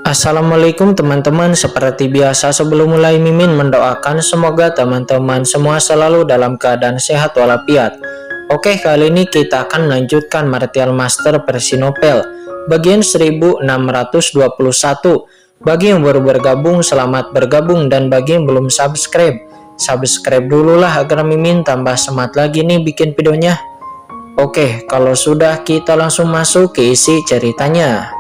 Assalamualaikum teman-teman, seperti biasa sebelum mulai Mimin mendoakan semoga teman-teman semua selalu dalam keadaan sehat walafiat. Oke, kali ini kita akan melanjutkan Martial Master versi novel bagian 1621. Bagi yang baru bergabung, selamat bergabung, dan bagi yang belum subscribe dulu lah agar Mimin tambah semangat lagi nih bikin videonya. Oke, kalau sudah kita langsung masuk ke isi ceritanya.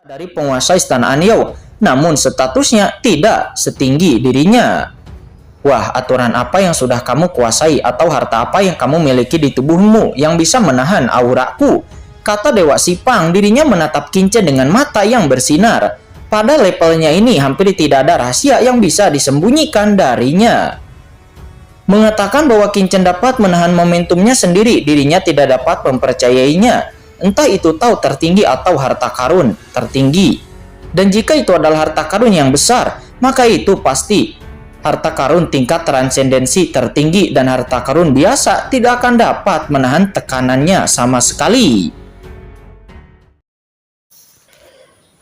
Dari penguasa istana Anyou, namun statusnya tidak setinggi dirinya. Wah, aturan apa yang sudah kamu kuasai atau harta apa yang kamu miliki di tubuhmu yang bisa menahan auraku? Kata Dewa Sipang, dirinya menatap Kincen dengan mata yang bersinar. Pada levelnya ini hampir tidak ada rahasia yang bisa disembunyikan darinya. Mengatakan bahwa Kincen dapat menahan momentumnya sendiri, dirinya tidak dapat mempercayainya. Entah itu tahu tertinggi atau harta karun tertinggi. Dan jika itu adalah harta karun yang besar, maka itu pasti harta karun tingkat transendensi tertinggi, dan harta karun biasa tidak akan dapat menahan tekanannya sama sekali.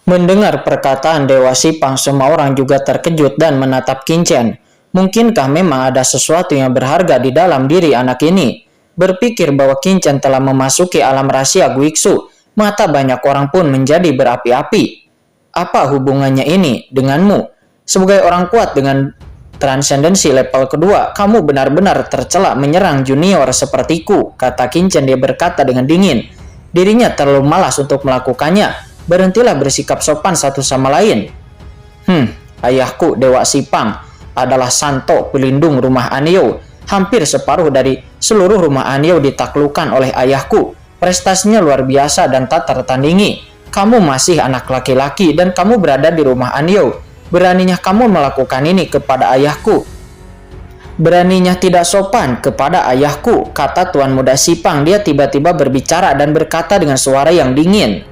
Mendengar perkataan Dewa Sipang, semua orang juga terkejut dan menatap Kincen. Mungkinkah memang ada sesuatu yang berharga di dalam diri anak ini? Berpikir bahwa Kincen telah memasuki alam rahasia Guiksu, mata banyak orang pun menjadi berapi-api. Apa hubungannya ini denganmu? Sebagai orang kuat dengan transendensi level kedua, kamu benar-benar tercela menyerang junior sepertiku, kata Kincen. Dia berkata dengan dingin. Dirinya terlalu malas untuk melakukannya. Berhentilah bersikap sopan satu sama lain. Ayahku Dewa Sipang adalah santo pelindung rumah Anyou. Hampir separuh dari seluruh rumah Anyou ditaklukkan oleh ayahku. Prestasinya luar biasa dan tak tertandingi. Kamu masih anak laki-laki dan kamu berada di rumah Anyou. Beraninya kamu melakukan ini kepada ayahku. Beraninya tidak sopan kepada ayahku, kata Tuan Muda Sipang. Dia tiba-tiba berbicara dan berkata dengan suara yang dingin.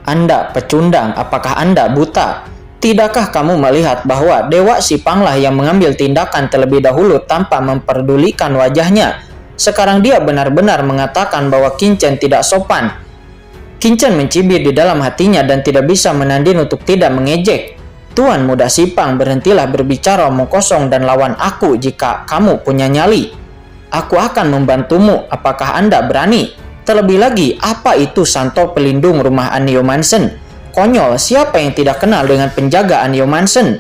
Anda pecundang, apakah Anda buta? Tidakkah kamu melihat bahwa Dewa Sipanglah yang mengambil tindakan terlebih dahulu tanpa memperdulikan wajahnya? Sekarang dia benar-benar mengatakan bahwa Kincen tidak sopan. Kincen mencibir di dalam hatinya dan tidak bisa menahan untuk tidak mengejek. Tuan Muda Sipang, berhentilah berbicara omong kosong dan lawan aku jika kamu punya nyali. Aku akan membantumu, apakah Anda berani? Terlebih lagi, apa itu santo pelindung rumah Anyou Mansion? Konyol, siapa yang tidak kenal dengan penjaga Anyou Mansion?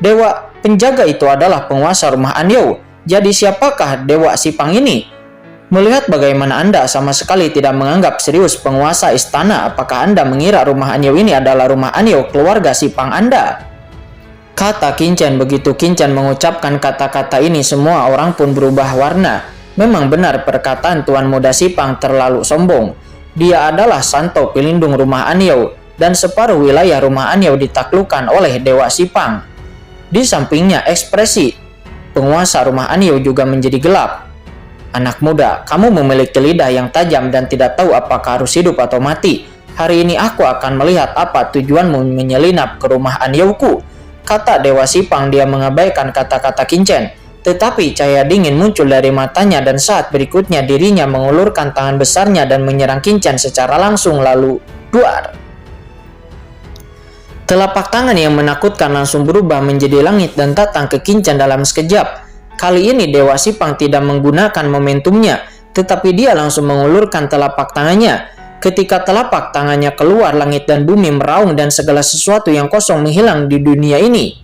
Dewa penjaga itu adalah penguasa rumah Anyou. Jadi siapakah Dewa Sipang ini? Melihat bagaimana Anda sama sekali tidak menganggap serius penguasa istana, apakah Anda mengira rumah Anyou ini adalah rumah Anyou keluarga Sipang Anda? Kata Kincen. Begitu Kincen mengucapkan kata-kata ini, semua orang pun berubah warna. Memang benar perkataan Tuan Muda Sipang terlalu sombong. Dia adalah santo pelindung rumah Anyou, dan separuh wilayah rumah Anyou ditaklukkan oleh Dewa Sipang. Di sampingnya, ekspresi penguasa rumah Anyou juga menjadi gelap. Anak muda, kamu memiliki lidah yang tajam dan tidak tahu apakah harus hidup atau mati. Hari ini aku akan melihat apa tujuanmu menyelinap ke rumah Anyouku, kata Dewa Sipang. Dia mengabaikan kata-kata Kincen, tetapi cahaya dingin muncul dari matanya, dan saat berikutnya dirinya mengulurkan tangan besarnya dan menyerang Kincen secara langsung, lalu duar. Telapak tangan yang menakutkan langsung berubah menjadi langit dan datang ke Kincen dalam sekejap. Kali ini Dewa Sipang tidak menggunakan momentumnya, tetapi dia langsung mengulurkan telapak tangannya. Ketika telapak tangannya keluar, langit dan bumi meraung dan segala sesuatu yang kosong menghilang di dunia ini.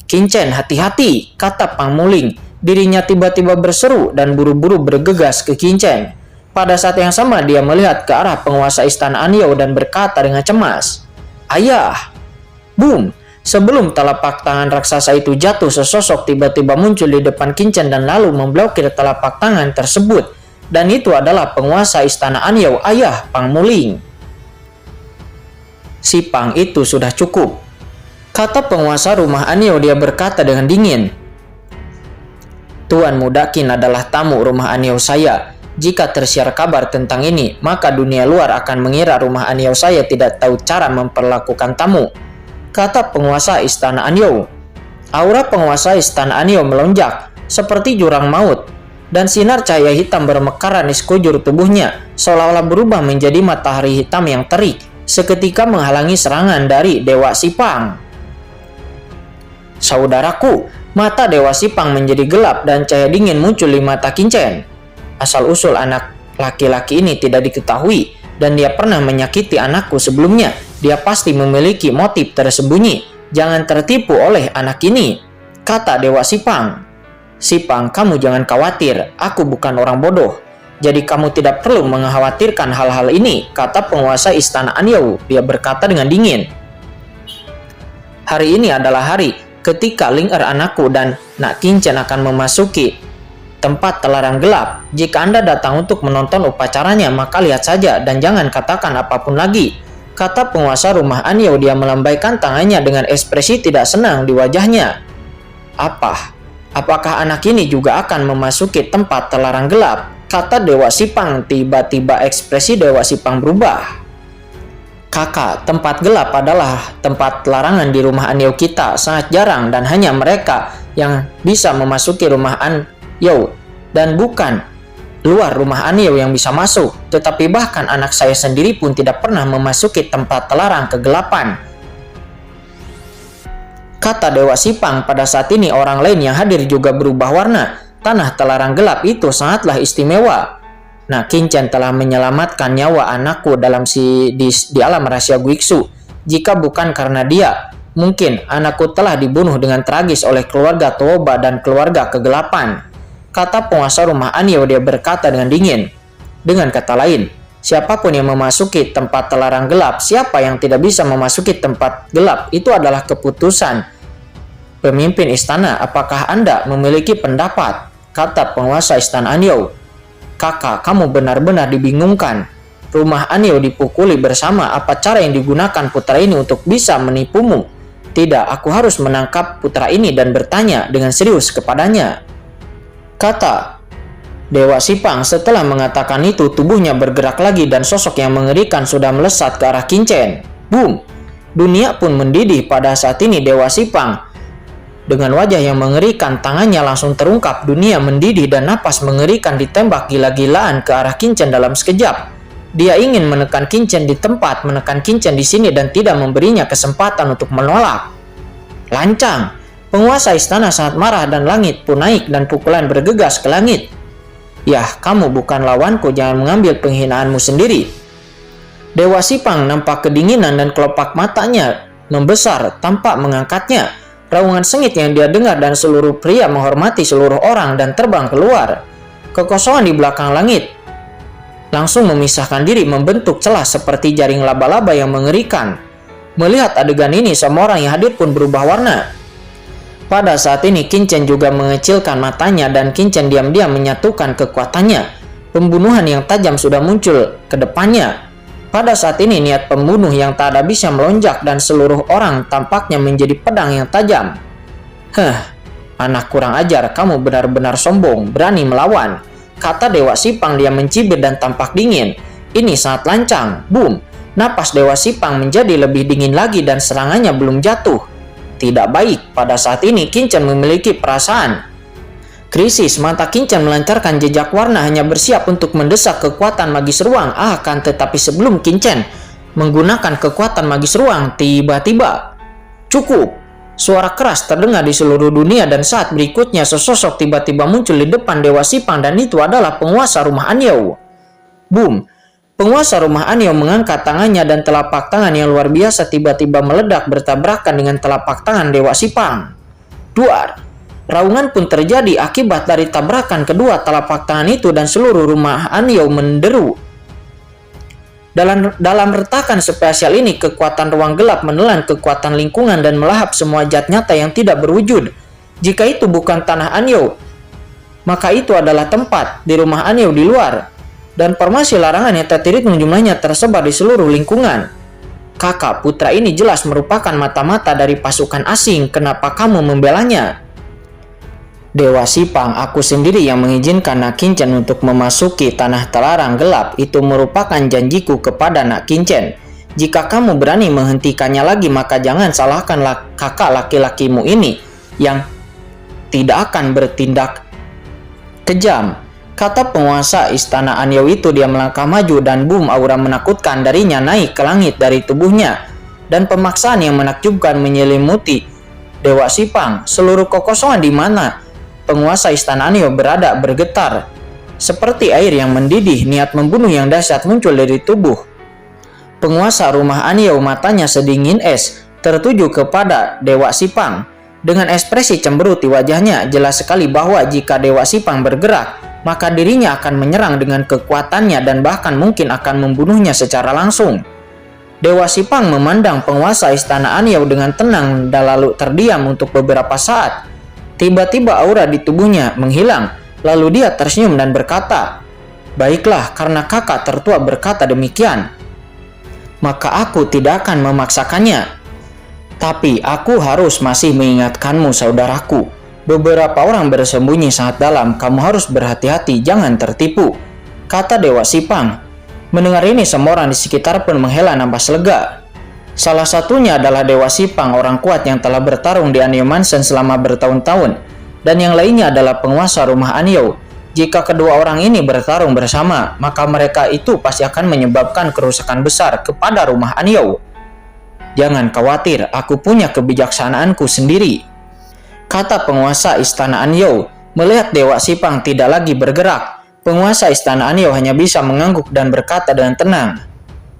Kincen, hati-hati, kata Pang Muling. Dirinya tiba-tiba berseru dan buru-buru bergegas ke Kincen. Pada saat yang sama dia melihat ke arah penguasa istana Anyou dan berkata dengan cemas, Ayah! Boom! Sebelum telapak tangan raksasa itu jatuh, sesosok tiba-tiba muncul di depan Kincen dan lalu memblokir telapak tangan tersebut. Dan itu adalah penguasa istana Anyou, Ayah Pang Muling. Sipang, itu sudah cukup, kata penguasa rumah Anyou. Dia berkata dengan dingin. Tuan Muda Qin adalah tamu rumah Anyou saya. Jika tersiar kabar tentang ini, maka dunia luar akan mengira rumah Anyou saya tidak tahu cara memperlakukan tamu, kata penguasa istana Anyou. Aura penguasa istana Anyou melonjak seperti jurang maut. dan sinar cahaya hitam bermekaran di sekujur tubuhnya, seolah-olah berubah menjadi matahari hitam yang terik, seketika menghalangi serangan dari Dewa Sipang. Saudaraku, mata Dewa Sipang menjadi gelap dan cahaya dingin muncul di mata Kincen. Asal-usul anak laki-laki ini tidak diketahui, dan dia pernah menyakiti anakku sebelumnya. Dia pasti memiliki motif tersembunyi. Jangan tertipu oleh anak ini, kata Dewa Sipang. Sipang, kamu jangan khawatir, aku bukan orang bodoh. Jadi kamu tidak perlu mengkhawatirkan hal-hal ini, kata penguasa istana Anyou. Dia berkata dengan dingin. Hari ini adalah hari ketika Ling Er anakku dan Nak Kincen akan memasuki tempat terlarang gelap. Jika Anda datang untuk menonton upacaranya, maka lihat saja dan jangan katakan apapun lagi, kata penguasa rumah Anyou. Dia melambaikan tangannya dengan ekspresi tidak senang di wajahnya. Apakah anak ini juga akan memasuki tempat terlarang gelap? Kata Dewa Sipang. Tiba-tiba ekspresi Dewa Sipang berubah. Kakak, tempat gelap adalah tempat larangan di rumah Anyou kita. Sangat jarang dan hanya mereka yang bisa memasuki rumah Anyou. Dan bukan luar rumah Anyou yang bisa masuk. Tetapi bahkan anak saya sendiri pun tidak pernah memasuki tempat terlarang kegelapan, kata Dewa Sipang. Pada saat ini orang lain yang hadir juga berubah warna. Tanah terlarang gelap itu sangatlah istimewa. Nah, Kincen telah menyelamatkan nyawa anakku di alam rahasia Guiksu. Jika bukan karena dia, mungkin anakku telah dibunuh dengan tragis oleh keluarga Tooba dan keluarga kegelapan, kata penguasa rumah Anyou. Dia berkata dengan dingin. Dengan kata lain, siapapun yang memasuki tempat terlarang gelap, siapa yang tidak bisa memasuki tempat gelap, itu adalah keputusan pemimpin istana. Apakah Anda memiliki pendapat? Kata penguasa istana Anyou. Kakak, kamu benar-benar dibingungkan. Rumah Anyou dipukuli bersama. Apa cara yang digunakan putra ini untuk bisa menipumu? Tidak, aku harus menangkap putra ini dan bertanya dengan serius kepadanya, kata Dewa Sipang. Setelah mengatakan itu, tubuhnya bergerak lagi dan sosok yang mengerikan sudah melesat ke arah Kincen. Boom! Dunia pun mendidih pada saat ini. Dewa Sipang dengan wajah yang mengerikan, tangannya langsung terungkap. Dunia mendidih dan napas mengerikan ditembak gila-gilaan ke arah Kincen dalam sekejap. Dia ingin menekan Kincen di tempat, menekan Kincen di sini dan tidak memberinya kesempatan untuk menolak. Lancang! Penguasa istana sangat marah dan langit pun naik dan pukulan bergegas ke langit. Yah, kamu bukan lawanku, jangan mengambil penghinaanmu sendiri. Dewa Sipang nampak kedinginan dan kelopak matanya membesar tanpa mengangkatnya. Raungan sengit yang dia dengar dan seluruh pria menghormati seluruh orang dan terbang keluar. Kekosongan di belakang langit langsung memisahkan diri, membentuk celah seperti jaring laba-laba yang mengerikan. Melihat adegan ini, semua orang yang hadir pun berubah warna. Pada saat ini Kincen juga mengecilkan matanya dan Kincen diam-diam menyatukan kekuatannya. Pembunuhan yang tajam sudah muncul ke depannya. Pada saat ini niat pembunuh yang tak ada bisa melonjak dan seluruh orang tampaknya menjadi pedang yang tajam. Anak kurang ajar, kamu benar-benar sombong, berani melawan, kata Dewa Sipang. Dia mencibir dan tampak dingin. Ini sangat lancang. Boom! Napas Dewa Sipang menjadi lebih dingin lagi dan serangannya belum jatuh. Tidak baik, pada saat ini Kincen memiliki perasaan krisis. Mata Kincen melancarkan jejak warna, hanya bersiap untuk mendesak kekuatan magis ruang. Akan tetapi sebelum Kincen menggunakan kekuatan magis ruang, tiba-tiba cukup! Suara keras terdengar di seluruh dunia dan saat berikutnya sesosok tiba-tiba muncul di depan Dewa Sipang dan itu adalah penguasa rumah Anyou. Boom! Penguasa rumah Anyou mengangkat tangannya dan telapak tangan yang luar biasa tiba-tiba meledak bertabrakan dengan telapak tangan Dewa Sipang. Duar! Raungan pun terjadi akibat dari tabrakan kedua telapak tangan itu dan seluruh rumah Anyou menderu. Dalam retakan spesial ini, kekuatan ruang gelap menelan kekuatan lingkungan dan melahap semua zat nyata yang tidak berwujud. Jika itu bukan tanah Anyou, maka itu adalah tempat di rumah Anyou di luar. Dan formasi larangan yang tak terhitung jumlahnya tersebar di seluruh lingkungan. Kakak, putra ini jelas merupakan mata-mata dari pasukan asing. Kenapa kamu membelanya? Dewa Sipang, aku sendiri yang mengizinkan Nak Kincen untuk memasuki tanah terlarang gelap. Itu merupakan janjiku kepada Nak Kincen. Jika kamu berani menghentikannya lagi, maka jangan salahkan kakak laki-lakimu ini yang tidak akan bertindak kejam. Kata penguasa istana Anyou itu, dia melangkah maju dan boom, aura menakutkan darinya naik ke langit dari tubuhnya. Dan pemaksaan yang menakjubkan menyelimuti Dewa Sipang. Seluruh kekosongan di mana penguasa istana Anyou berada bergetar. Seperti air yang mendidih, niat membunuh yang dahsyat muncul dari tubuh penguasa rumah Anyou. Matanya sedingin es tertuju kepada Dewa Sipang. Dengan ekspresi cemberut di wajahnya, jelas sekali bahwa jika Dewa Sipang bergerak, maka dirinya akan menyerang dengan kekuatannya dan bahkan mungkin akan membunuhnya secara langsung. Dewa Sipang memandang penguasa istana Anyou dengan tenang dan lalu terdiam untuk beberapa saat. Tiba-tiba aura di tubuhnya menghilang, lalu dia tersenyum dan berkata, "Baiklah, karena kakak tertua berkata demikian, maka aku tidak akan memaksakannya. Tapi aku harus masih mengingatkanmu, saudaraku. Beberapa orang bersembunyi sangat dalam, kamu harus berhati-hati, jangan tertipu," kata Dewa Sipang. Mendengar ini, semua orang di sekitar pun menghela napas lega. Salah satunya adalah Dewa Sipang, orang kuat yang telah bertarung di Anyou Mansion selama bertahun-tahun. Dan yang lainnya adalah penguasa rumah Anyou. Jika kedua orang ini bertarung bersama, maka mereka itu pasti akan menyebabkan kerusakan besar kepada rumah Anyou. "Jangan khawatir, aku punya kebijaksanaanku sendiri," kata penguasa istana Anyou. Melihat Dewa Sipang tidak lagi bergerak, penguasa istana Anyou hanya bisa mengangguk dan berkata dengan tenang,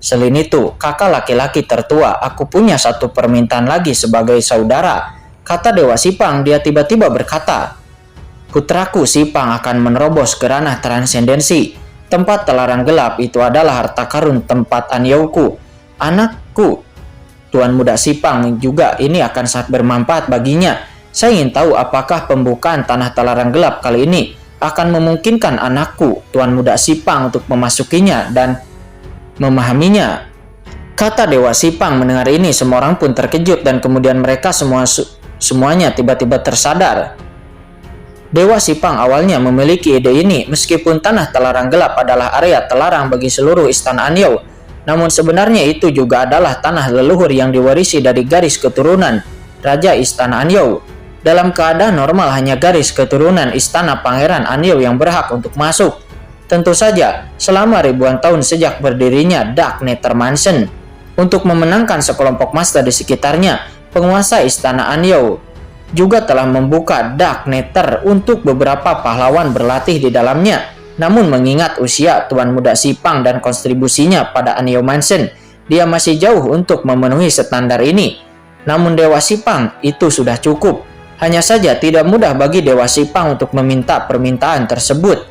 "Selain itu, kakak laki-laki tertua, aku punya satu permintaan lagi sebagai saudara," kata Dewa Sipang. Dia tiba-tiba berkata, "Putraku Sipang akan menerobos ke ranah transendensi. Tempat telaran gelap itu adalah harta karun tempat Anyouku. Anakku, Tuan Muda Sipang juga ini akan sangat bermanfaat baginya. Saya ingin tahu apakah pembukaan tanah telaran gelap kali ini akan memungkinkan anakku, Tuan Muda Sipang, untuk memasukinya dan memahaminya," kata Dewa Sipang. Mendengar ini, semua orang pun terkejut dan kemudian mereka semuanya tiba-tiba tersadar. Dewa Sipang awalnya memiliki ide ini. Meskipun tanah telaran gelap adalah area terlarang bagi seluruh istana Anyou, namun sebenarnya itu juga adalah tanah leluhur yang diwarisi dari garis keturunan Raja Istana Anyou. Dalam keadaan normal, hanya garis keturunan istana Pangeran Anyou yang berhak untuk masuk. Tentu saja, selama ribuan tahun sejak berdirinya Dark Nether Mansion, untuk memenangkan sekelompok master di sekitarnya, penguasa istana Anyou juga telah membuka Dark Nether untuk beberapa pahlawan berlatih di dalamnya. Namun mengingat usia Tuan Muda Sipang dan kontribusinya pada Anyou Mansion, dia masih jauh untuk memenuhi standar ini. Namun Dewa Sipang itu sudah cukup. Hanya saja tidak mudah bagi Dewa Sipang untuk meminta permintaan tersebut.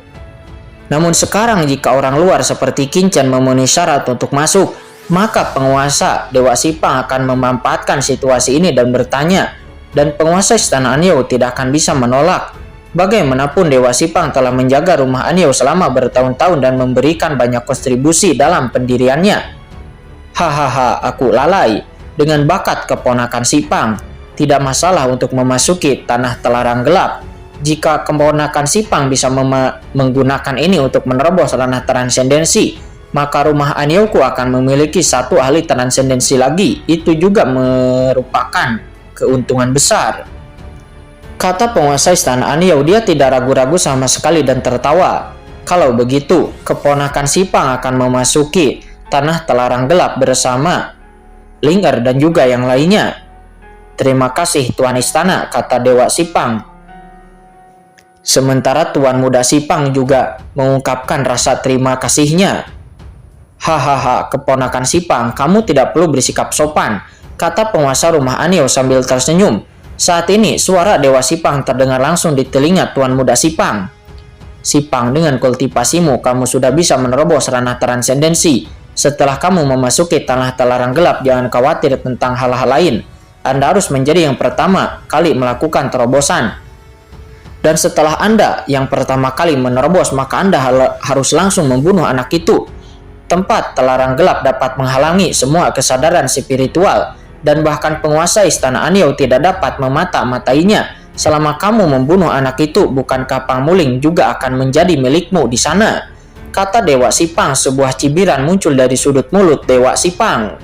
Namun sekarang jika orang luar seperti Qingchen memenuhi syarat untuk masuk, maka penguasa Dewa Sipang akan memanfaatkan situasi ini dan bertanya, dan penguasa istana Anyou tidak akan bisa menolak. Bagaimanapun Dewa Sipang telah menjaga rumah Anyou selama bertahun-tahun dan memberikan banyak kontribusi dalam pendiriannya. "Hahaha, aku lalai dengan bakat keponakan Sipang. Tidak masalah untuk memasuki tanah telaran gelap. Jika keponakan Sipang bisa menggunakan ini untuk menerobos ranah transendensi, maka rumah Anyouku akan memiliki satu ahli transendensi lagi. Itu juga merupakan keuntungan besar," kata penguasa istana Anyou. Dia tidak ragu-ragu sama sekali dan tertawa. "Kalau begitu, keponakan Sipang akan memasuki tanah telaran gelap bersama Ling'er dan juga yang lainnya." "Terima kasih Tuan Istana," kata Dewa Sipang. Sementara Tuan Muda Sipang juga mengungkapkan rasa terima kasihnya. "Hahaha, keponakan Sipang, kamu tidak perlu bersikap sopan," kata penguasa rumah Anyou sambil tersenyum. Saat ini suara Dewa Sipang terdengar langsung di telinga Tuan Muda Sipang. "Sipang, dengan kultivasimu kamu sudah bisa menerobos ranah transendensi. Setelah kamu memasuki tanah telaran gelap, jangan khawatir tentang hal-hal lain. Anda harus menjadi yang pertama kali melakukan terobosan. Dan setelah Anda yang pertama kali menerobos, maka Anda harus langsung membunuh anak itu. Tempat telaran gelap dapat menghalangi semua kesadaran spiritual, dan bahkan penguasa istana Anyou tidak dapat memata-matainya. Selama kamu membunuh anak itu, bukankah Pangmuling juga akan menjadi milikmu di sana?" kata Dewa Sipang. Sebuah cibiran muncul dari sudut mulut Dewa Sipang.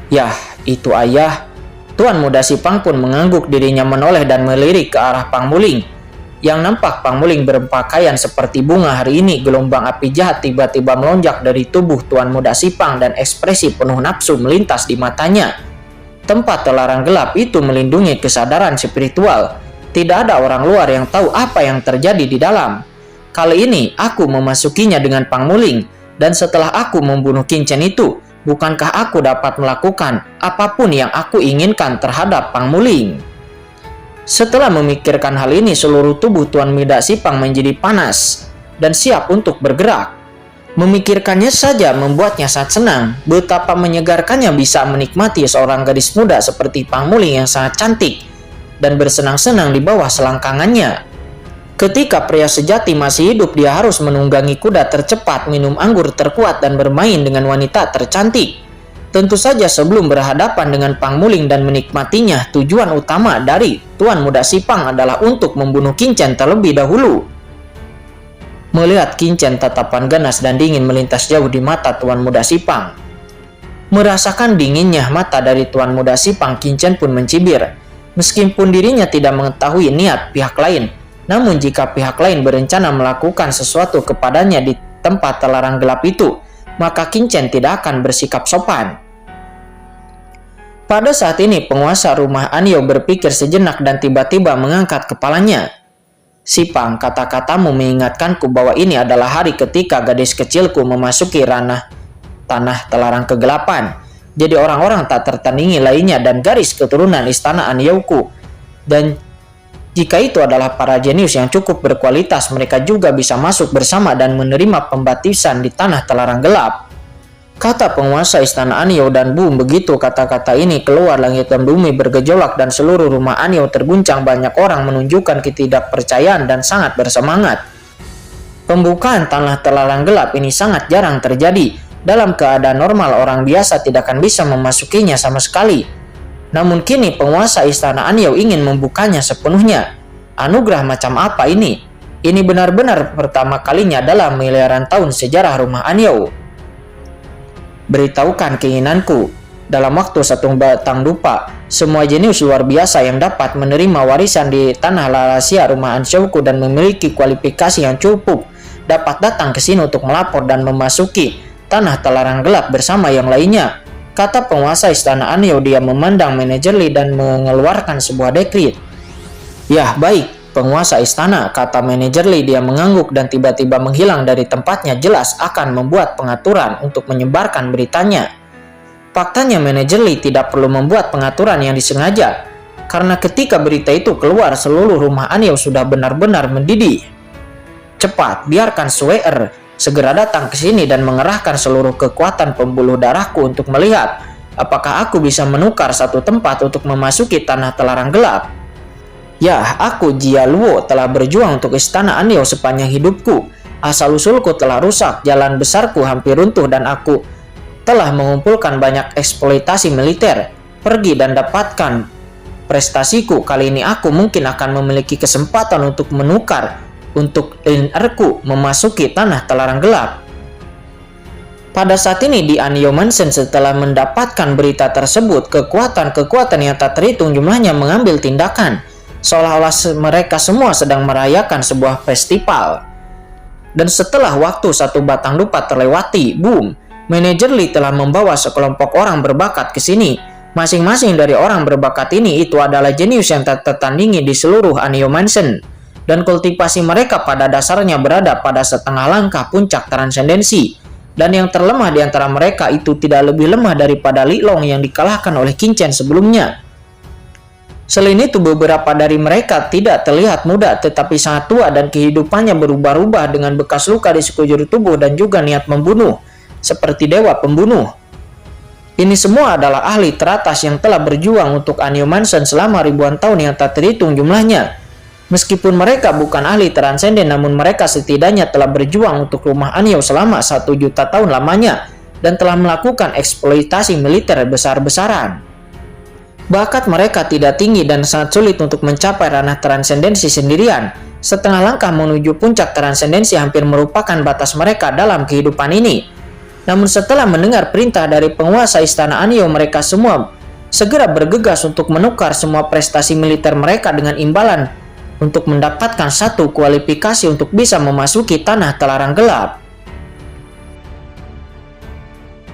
"Yah, itu ayah." Tuan Muda Sipang pun mengangguk, dirinya menoleh dan melirik ke arah Pangmuling. Yang nampak Pangmuling berpakaian seperti bunga hari ini, gelombang api jahat tiba-tiba melonjak dari tubuh Tuan Muda Sipang dan ekspresi penuh nafsu melintas di matanya. Tempat terlarang gelap itu melindungi kesadaran spiritual. Tidak ada orang luar yang tahu apa yang terjadi di dalam. Kali ini aku memasukinya dengan Pangmuling, dan setelah aku membunuh Kincen itu, bukankah aku dapat melakukan apapun yang aku inginkan terhadap Pangmuling? Setelah memikirkan hal ini, seluruh tubuh Tuan Muda Sipang menjadi panas dan siap untuk bergerak. Memikirkannya saja membuatnya sangat senang. Betapa menyegarkannya bisa menikmati seorang gadis muda seperti Pangmuling yang sangat cantik dan bersenang-senang di bawah selangkangannya. Ketika pria sejati masih hidup, dia harus menunggangi kuda tercepat, minum anggur terkuat, dan bermain dengan wanita tercantik. Tentu saja sebelum berhadapan dengan Pangmuling dan menikmatinya, tujuan utama dari Tuan Muda Sipang adalah untuk membunuh Kincen terlebih dahulu. Melihat Kincen, tatapan ganas dan dingin melintas jauh di mata Tuan Muda Sipang. Merasakan dinginnya mata dari Tuan Muda Sipang, Kincen pun mencibir. Meskipun dirinya tidak mengetahui niat pihak lain, namun jika pihak lain berencana melakukan sesuatu kepadanya di tempat terlarang gelap itu, maka Kincen tidak akan bersikap sopan. Pada saat ini penguasa rumah Anio berpikir sejenak dan tiba-tiba mengangkat kepalanya. Sipang, kata-katamu mengingatkanku bahwa ini adalah hari ketika gadis kecilku memasuki ranah tanah terlarang kegelapan. Jadi orang-orang tak tertandingi lainnya dan garis keturunan istana Anioku. Dan jika itu adalah para jenius yang cukup berkualitas, mereka juga bisa masuk bersama dan menerima pembaptisan di tanah terlarang gelap. Kata penguasa istana Anio, dan boom, begitu kata-kata ini keluar, langit dan bumi bergejolak dan seluruh rumah Anio terguncang. Banyak orang menunjukkan ketidakpercayaan dan sangat bersemangat. Pembukaan tanah terlarang gelap ini sangat jarang terjadi. Dalam keadaan normal orang biasa tidak akan bisa memasukinya sama sekali. Namun kini penguasa istana Anio ingin membukanya sepenuhnya. Anugerah macam apa ini? Ini benar-benar pertama kalinya dalam miliaran tahun sejarah rumah Anio. Beritahukan keinginanku. Dalam waktu 1 batang dupa, semua jenius luar biasa yang dapat menerima warisan di tanah rahasia rumah Ansioku dan memiliki kualifikasi yang cukup dapat datang ke sini untuk melapor dan memasuki tanah terlarang gelap bersama yang lainnya. Kata penguasa istana Anio. Dia memandang manajer Lee dan mengeluarkan sebuah dekret. Ya, baik, penguasa istana, kata manajer Lee. Dia mengangguk dan tiba-tiba menghilang dari tempatnya. Jelas akan membuat pengaturan untuk menyebarkan beritanya. Faktanya manajer Lee tidak perlu membuat pengaturan yang disengaja, karena ketika berita itu keluar, seluruh rumah Anio sudah benar-benar mendidih. Cepat, biarkan Sweer segera datang ke sini dan mengerahkan seluruh kekuatan pembuluh darahku untuk melihat apakah aku bisa menukar satu tempat untuk memasuki tanah terlarang gelap. Ya, aku Jia Luo telah berjuang untuk istana Anio sepanjang hidupku. Asal-usulku telah rusak, jalan besarku hampir runtuh, dan aku telah mengumpulkan banyak eksploitasi militer. Pergi dan dapatkan prestasiku. Kali ini aku mungkin akan memiliki kesempatan untuk menukar untuk linerku memasuki tanah terlarang gelap. Pada saat ini di Anio Mansion, setelah mendapatkan berita tersebut, kekuatan-kekuatan yang tak terhitung jumlahnya mengambil tindakan, seolah-olah mereka semua sedang merayakan sebuah festival. Dan setelah waktu 1 batang dupa terlewati, boom, manajer Lee telah membawa sekelompok orang berbakat ke sini. Masing-masing dari orang berbakat ini itu adalah jenius yang tak tertandingi di seluruh Anio Mansion. Dan kultivasi mereka pada dasarnya berada pada setengah langkah puncak transendensi. Dan yang terlemah di antara mereka itu tidak lebih lemah daripada Li Long yang dikalahkan oleh Kincen sebelumnya. Selain itu, beberapa dari mereka tidak terlihat muda tetapi sangat tua dan kehidupannya berubah-ubah dengan bekas luka di sekujur tubuh dan juga niat membunuh, seperti dewa pembunuh. Ini semua adalah ahli teratas yang telah berjuang untuk Anio Mansion selama ribuan tahun yang tak terhitung jumlahnya. Meskipun mereka bukan ahli transenden, namun mereka setidaknya telah berjuang untuk rumah Anio selama 1 juta tahun lamanya dan telah melakukan eksploitasi militer besar-besaran. Bakat mereka tidak tinggi dan sangat sulit untuk mencapai ranah transendensi sendirian. Setengah langkah menuju puncak transendensi hampir merupakan batas mereka dalam kehidupan ini. Namun setelah mendengar perintah dari penguasa istana Anio, mereka semua segera bergegas untuk menukar semua prestasi militer mereka dengan imbalan untuk mendapatkan satu kualifikasi untuk bisa memasuki tanah terlarang gelap.